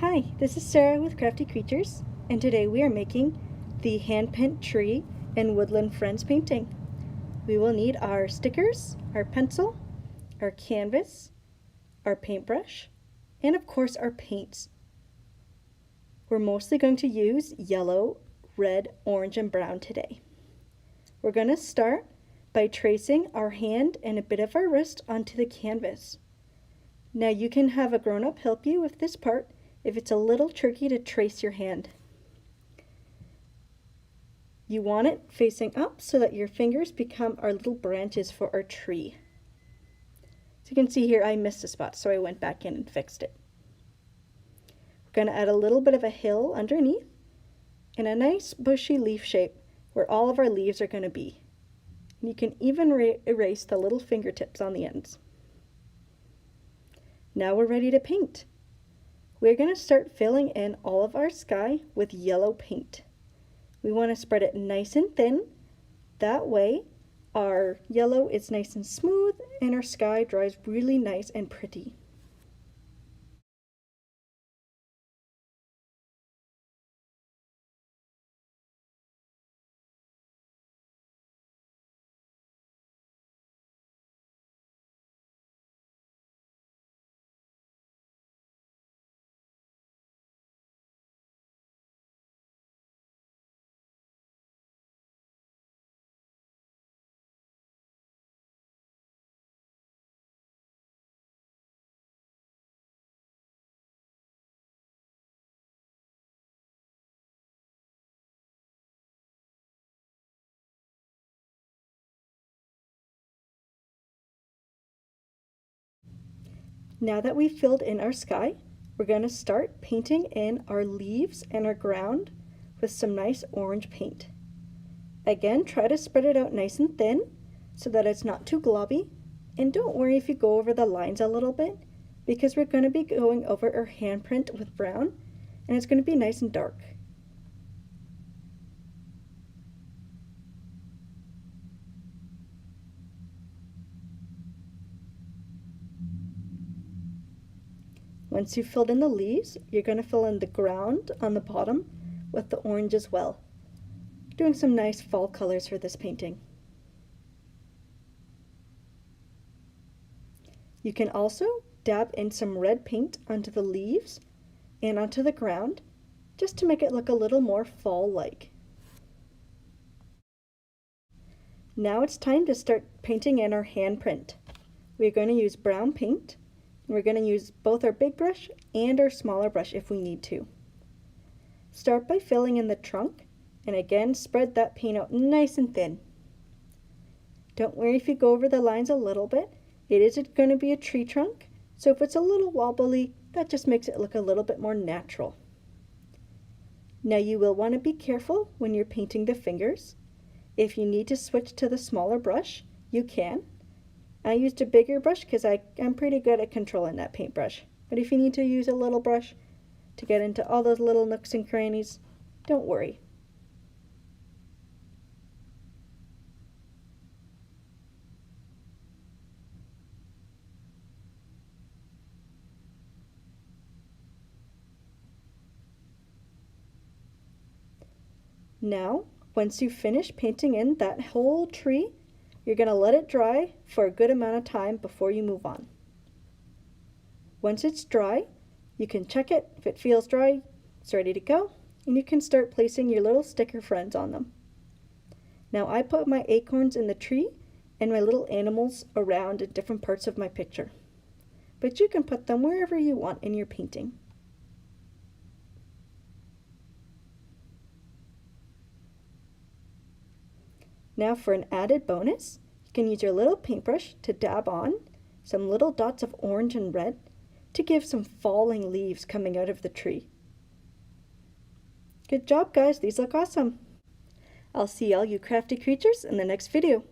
Hi, this is Sarah with Crafty Creatures, and today we are making the hand-paint tree and woodland friends painting. We will need our stickers, our pencil, our canvas, our paintbrush, and of course our paints. We're mostly going to use yellow, red, orange, and brown today. We're going to start by tracing our hand and a bit of our wrist onto the canvas. Now you can have a grown-up help you with this part if it's a little tricky to trace your hand. You want it facing up so that your fingers become our little branches for our tree. So you can see here I missed a spot, so I went back in and fixed it. We're going to add a little bit of a hill underneath and a nice bushy leaf shape where all of our leaves are going to be. And you can even erase the little fingertips on the ends. Now we're ready to paint. We're going to start filling in all of our sky with yellow paint. We want to spread it nice and thin. That way our yellow is nice and smooth and our sky dries really nice and pretty. Now that we've filled in our sky, we're going to start painting in our leaves and our ground with some nice orange paint. Again, try to spread it out nice and thin so that it's not too globby. And don't worry if you go over the lines a little bit, because we're going to be going over our handprint with brown and it's going to be nice and dark. Once you've filled in the leaves, you're going to fill in the ground on the bottom with the orange as well. Doing some nice fall colors for this painting. You can also dab in some red paint onto the leaves and onto the ground just to make it look a little more fall-like. Now it's time to start painting in our handprint. We're going to use brown paint. We're going to use both our big brush and our smaller brush if we need to. Start by filling in the trunk and again spread that paint out nice and thin. Don't worry if you go over the lines a little bit. It is going to be a tree trunk, so if it's a little wobbly, that just makes it look a little bit more natural. Now you will want to be careful when you're painting the fingers. If you need to switch to the smaller brush, you can. I used a bigger brush because I'm pretty good at controlling that paintbrush. But if you need to use a little brush to get into all those little nooks and crannies, don't worry. Now, once you finish painting in that whole tree, you're going to let it dry for a good amount of time before you move on. Once it's dry, you can check it. If it feels dry, it's ready to go, and you can start placing your little sticker friends on them. Now I put my acorns in the tree and my little animals around in different parts of my picture, but you can put them wherever you want in your painting. Now for an added bonus, you can use your little paintbrush to dab on some little dots of orange and red to give some falling leaves coming out of the tree. Good job guys, these look awesome. I'll see all you crafty creatures in the next video.